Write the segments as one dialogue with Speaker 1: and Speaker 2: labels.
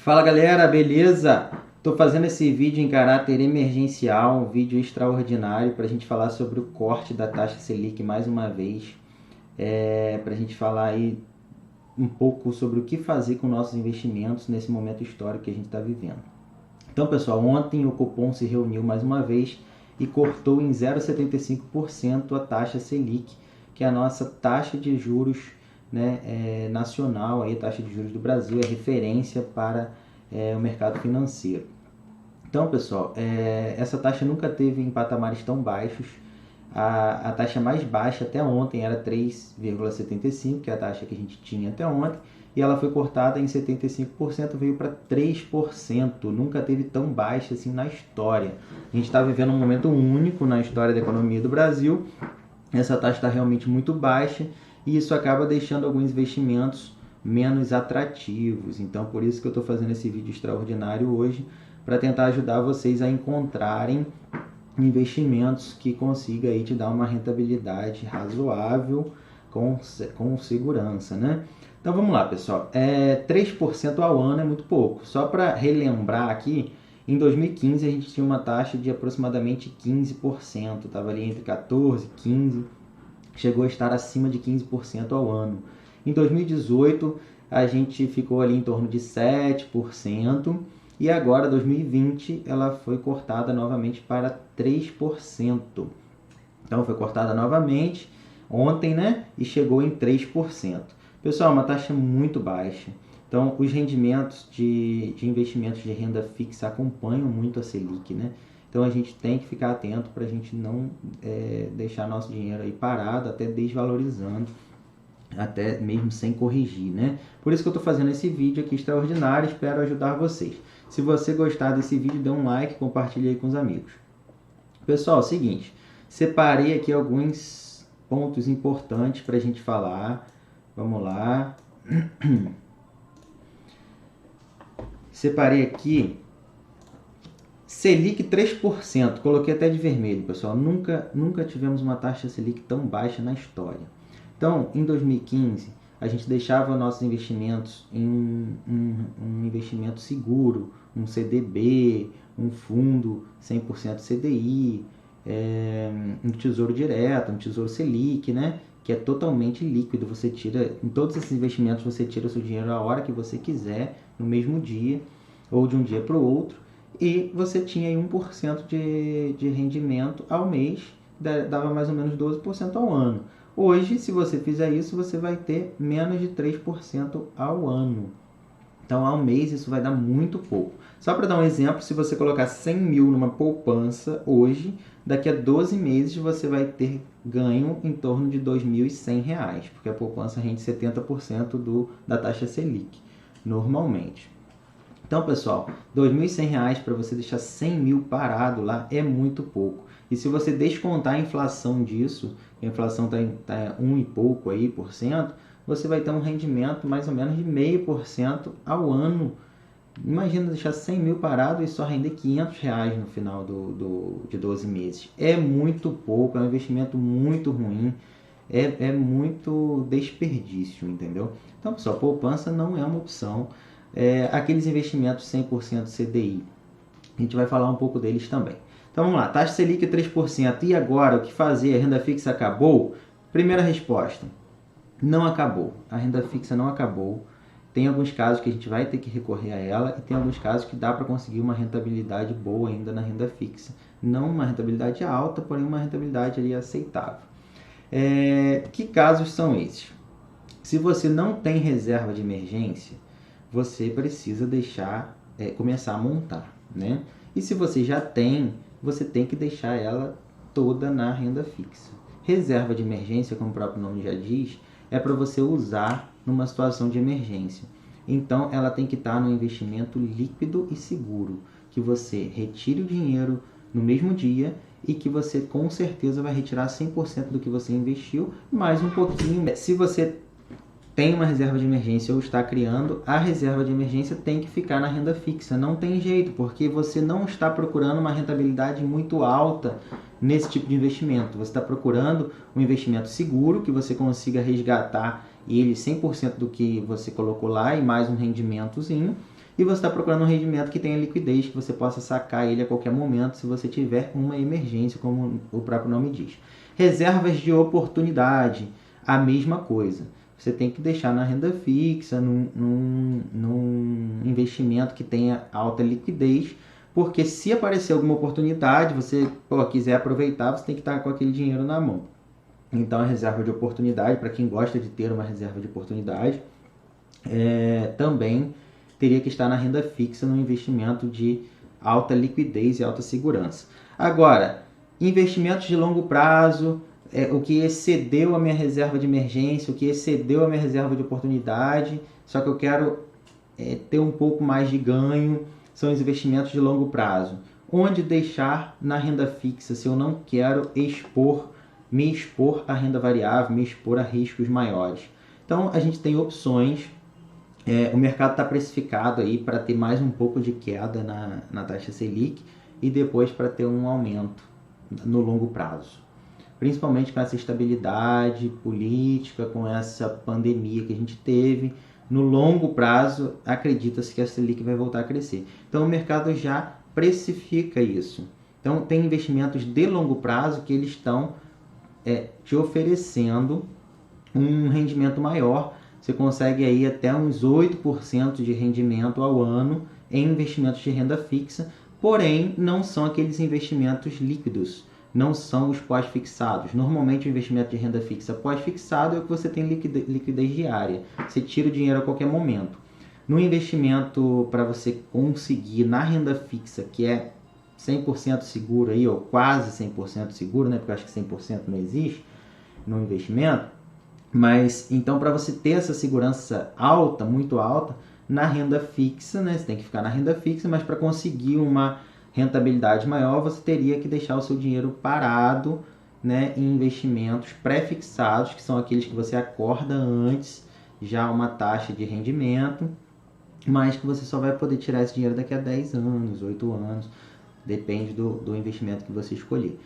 Speaker 1: Fala galera, beleza? Estou fazendo esse vídeo em caráter emergencial, um vídeo extraordinário para a gente falar sobre o corte da taxa Selic mais uma vez, para a gente falar aí um pouco sobre o que fazer com nossos investimentos nesse momento histórico que a gente está vivendo. Então pessoal, ontem o Copom se reuniu mais uma vez e cortou em 0,75% a taxa Selic, que é a nossa taxa de juros, né, nacional, aí, a taxa de juros do Brasil, é referência para o mercado financeiro. Então, pessoal, essa taxa nunca teve em patamares tão baixos. A taxa mais baixa até ontem era 3,75%, que é a taxa que a gente tinha até ontem, e ela foi cortada em 75%, veio para 3%. Nunca teve tão baixa assim na história. A gente está vivendo um momento único na história da economia do Brasil. Essa taxa está realmente muito baixa e isso acaba deixando alguns investimentos menos atrativos. Então, por isso que eu estou fazendo esse vídeo extraordinário hoje, para tentar ajudar vocês a encontrarem investimentos que consigam aí te dar uma rentabilidade razoável com segurança, né? Então vamos lá, pessoal. 3% ao ano é muito pouco. Só para relembrar aqui, em 2015 a gente tinha uma taxa de aproximadamente 15%, estava ali entre 14% e 15%, chegou a estar acima de 15% ao ano. Em 2018 a gente ficou ali em torno de 7%, e agora, 2020, ela foi cortada novamente para 3%. Então, foi cortada novamente ontem, né? E chegou em 3%. Pessoal, uma taxa muito baixa. Então, os rendimentos de investimentos de renda fixa acompanham muito a Selic, né? Então, a gente tem que ficar atento para a gente não deixar nosso dinheiro aí parado, até desvalorizando, até mesmo sem corrigir, né? Por isso que eu estou fazendo esse vídeo aqui extraordinário, espero ajudar vocês. Se você gostar desse vídeo, dê um like, compartilhe aí com os amigos. Pessoal, é o seguinte, separei aqui alguns pontos importantes para a gente falar. Vamos lá. Separei aqui Selic 3%, coloquei até de vermelho, pessoal. Nunca tivemos uma taxa Selic tão baixa na história. Então, em 2015, a gente deixava nossos investimentos em um investimento seguro, um CDB, um fundo 100% CDI, um tesouro direto, um tesouro Selic, né? Que é totalmente líquido. Você tira, em todos esses investimentos, você tira o seu dinheiro a hora que você quiser, no mesmo dia, ou de um dia para o outro, e você tinha aí 1% de rendimento ao mês, dava mais ou menos 12% ao ano. Hoje, se você fizer isso, você vai ter menos de 3% ao ano. Então, ao mês, isso vai dar muito pouco. Só para dar um exemplo, se você colocar 100 mil numa poupança hoje, daqui a 12 meses você vai ter ganho em torno de R$ 2.100, porque a poupança rende 70% da taxa Selic, normalmente. Então, pessoal, R$ 2.100 para você deixar 100 mil parado lá é muito pouco. E se você descontar a inflação disso, a inflação está 1 e pouco aí por cento, você vai ter um rendimento mais ou menos de 0,5% ao ano. Imagina deixar 100 mil parado e só render R$ 500 no final de 12 meses. É muito pouco, é um investimento muito ruim, é muito desperdício, entendeu? Então, pessoal, poupança não é uma opção. Aqueles investimentos 100% CDI, a gente vai falar um pouco deles também. Então vamos lá, taxa Selic 3%, e agora o que fazer? A renda fixa acabou? Primeira resposta, não acabou, a renda fixa não acabou. Tem alguns casos que a gente vai ter que recorrer a ela, e tem alguns casos que dá para conseguir uma rentabilidade boa ainda na renda fixa. Não uma rentabilidade alta, porém uma rentabilidade ali aceitável. Que casos são esses? Se você não tem reserva de emergência, você precisa começar a montar, né? E se você já tem, você tem que deixar ela toda na renda fixa. Reserva de emergência, como o próprio nome já diz, é para você usar numa situação de emergência. Então, ela tem que estar no investimento líquido e seguro, que você retire o dinheiro no mesmo dia e que você com certeza vai retirar 100% do que você investiu, mais um pouquinho. Se você tem uma reserva de emergência ou está criando, a reserva de emergência tem que ficar na renda fixa. Não tem jeito, porque você não está procurando uma rentabilidade muito alta nesse tipo de investimento. Você está procurando um investimento seguro, que você consiga resgatar e ele 100% do que você colocou lá e mais um rendimentozinho, e você está procurando um rendimento que tenha liquidez, que você possa sacar ele a qualquer momento se você tiver uma emergência, como o próprio nome diz. Reservas de oportunidade, a mesma coisa. Você tem que deixar na renda fixa, num investimento que tenha alta liquidez, porque se aparecer alguma oportunidade, você quiser aproveitar, você tem que estar com aquele dinheiro na mão. Então, a reserva de oportunidade, para quem gosta de ter uma reserva de oportunidade, também teria que estar na renda fixa, no investimento de alta liquidez e alta segurança. Agora, investimentos de longo prazo, o que excedeu a minha reserva de emergência, o que excedeu a minha reserva de oportunidade, só que eu quero ter um pouco mais de ganho, são os investimentos de longo prazo. Onde deixar na renda fixa se eu não quero me expor à renda variável, me expor a riscos maiores? Então, a gente tem opções. O mercado está precificado aí para ter mais um pouco de queda na taxa Selic e depois para ter um aumento no longo prazo. Principalmente com essa estabilidade política, com essa pandemia que a gente teve, no longo prazo acredita-se que a Selic vai voltar a crescer. Então o mercado já precifica isso. Então tem investimentos de longo prazo que eles estão te oferecendo um rendimento maior. Você consegue aí até uns 8% de rendimento ao ano em investimentos de renda fixa, porém não são aqueles investimentos líquidos, não são os pós-fixados. Normalmente o investimento de renda fixa pós-fixado é o que você tem liquidez diária, você tira o dinheiro a qualquer momento. No investimento para você conseguir na renda fixa, que é 100% seguro aí, ou quase 100% seguro, né? Porque eu acho que 100% não existe no investimento, mas então para você ter essa segurança alta, muito alta, na renda fixa, né? Você tem que ficar na renda fixa, mas para conseguir uma rentabilidade maior, você teria que deixar o seu dinheiro parado, né, em investimentos pré-fixados, que são aqueles que você acorda antes, já uma taxa de rendimento, mas que você só vai poder tirar esse dinheiro daqui a 10 anos, 8 anos, depende do investimento que você escolher.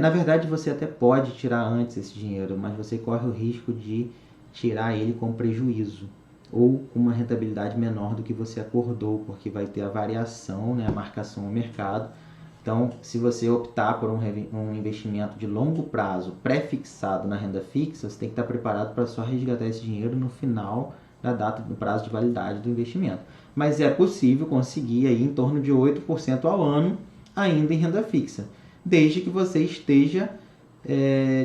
Speaker 1: Na verdade, você até pode tirar antes esse dinheiro, mas você corre o risco de tirar ele com prejuízo ou com uma rentabilidade menor do que você acordou, porque vai ter a variação, né, a marcação ao mercado. Então, se você optar por um investimento de longo prazo, pré-fixado na renda fixa, você tem que estar preparado para só resgatar esse dinheiro no final da data do prazo de validade do investimento. Mas é possível conseguir aí em torno de 8% ao ano ainda em renda fixa, desde que você esteja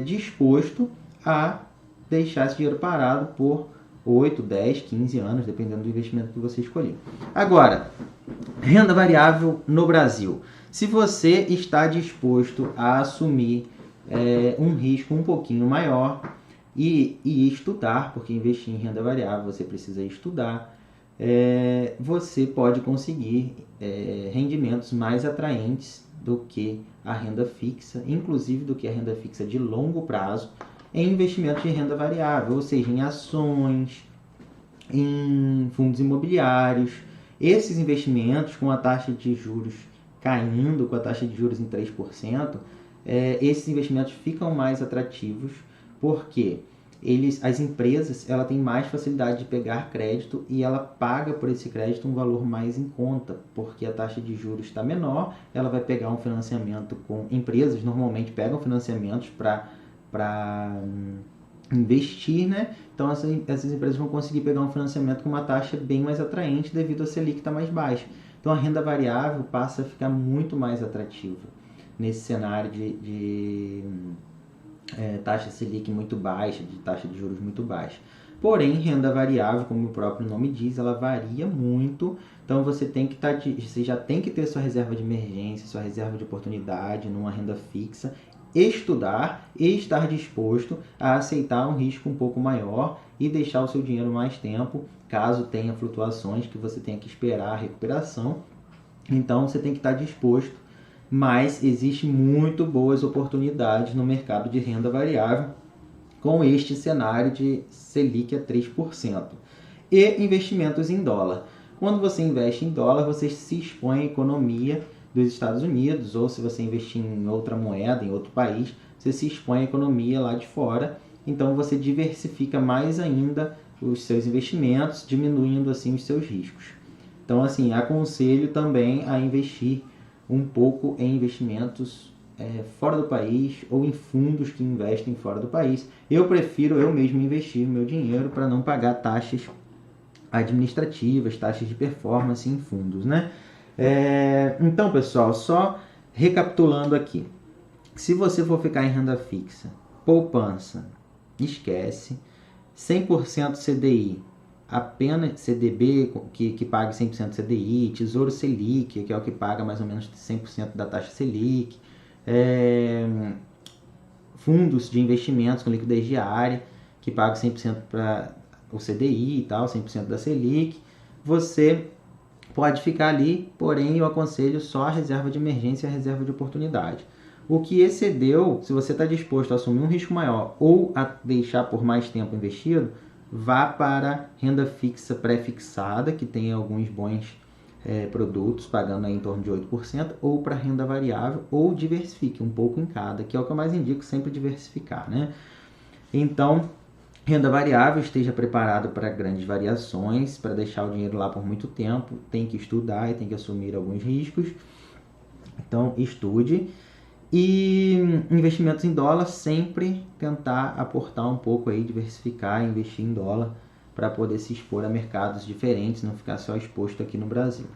Speaker 1: disposto a deixar esse dinheiro parado por 8, 10, 15 anos, dependendo do investimento que você escolher. Agora, renda variável no Brasil. Se você está disposto a assumir um risco um pouquinho maior e estudar, porque investir em renda variável você precisa estudar, você pode conseguir rendimentos mais atraentes do que a renda fixa, inclusive do que a renda fixa de longo prazo, em investimentos de renda variável, ou seja, em ações, em fundos imobiliários. Esses investimentos, com a taxa de juros caindo, com a taxa de juros em 3%, esses investimentos ficam mais atrativos, porque as empresas têm mais facilidade de pegar crédito e ela paga por esse crédito um valor mais em conta, porque a taxa de juros está menor, ela vai pegar um financiamento com empresas, normalmente pegam financiamentos para investir, né? Então essas empresas vão conseguir pegar um financiamento com uma taxa bem mais atraente devido a Selic estar mais baixa. Então a renda variável passa a ficar muito mais atrativa nesse cenário de taxa Selic muito baixa, de taxa de juros muito baixa. Porém, renda variável, como o próprio nome diz, ela varia muito. Então você já tem que ter sua reserva de emergência, sua reserva de oportunidade numa renda fixa, estudar e estar disposto a aceitar um risco um pouco maior e deixar o seu dinheiro mais tempo, caso tenha flutuações que você tenha que esperar a recuperação. Então você tem que estar disposto, mas existe muito boas oportunidades no mercado de renda variável com este cenário de Selic a 3%. E investimentos em dólar. Quando você investe em dólar, você se expõe à economia dos Estados Unidos, ou se você investir em outra moeda, em outro país, você se expõe à economia lá de fora então você diversifica mais ainda os seus investimentos, diminuindo assim os seus riscos. Então, assim, aconselho também a investir um pouco em investimentos fora do país ou em fundos que investem fora do país. Eu prefiro eu mesmo investir meu dinheiro para não pagar taxas administrativas, taxas de performance em fundos, né? Então, pessoal, só recapitulando aqui. Se você for ficar em renda fixa, poupança, esquece. 100% CDI, apenas CDB, que paga 100% CDI, Tesouro Selic, que é o que paga mais ou menos 100% da taxa Selic, fundos de investimentos com liquidez diária, que pagam 100% para o CDI e tal, 100% da Selic, você pode ficar ali, porém eu aconselho só a reserva de emergência e a reserva de oportunidade. O que excedeu, se você está disposto a assumir um risco maior ou a deixar por mais tempo investido, vá para renda fixa pré-fixada, que tem alguns bons produtos, pagando aí em torno de 8%, ou para renda variável, ou diversifique um pouco em cada, que é o que eu mais indico, sempre diversificar, né? Então, renda variável, esteja preparado para grandes variações, para deixar o dinheiro lá por muito tempo, tem que estudar e tem que assumir alguns riscos. Então, estude. E investimentos em dólar, sempre tentar aportar um pouco aí, diversificar, investir em dólar para poder se expor a mercados diferentes, não ficar só exposto aqui no Brasil.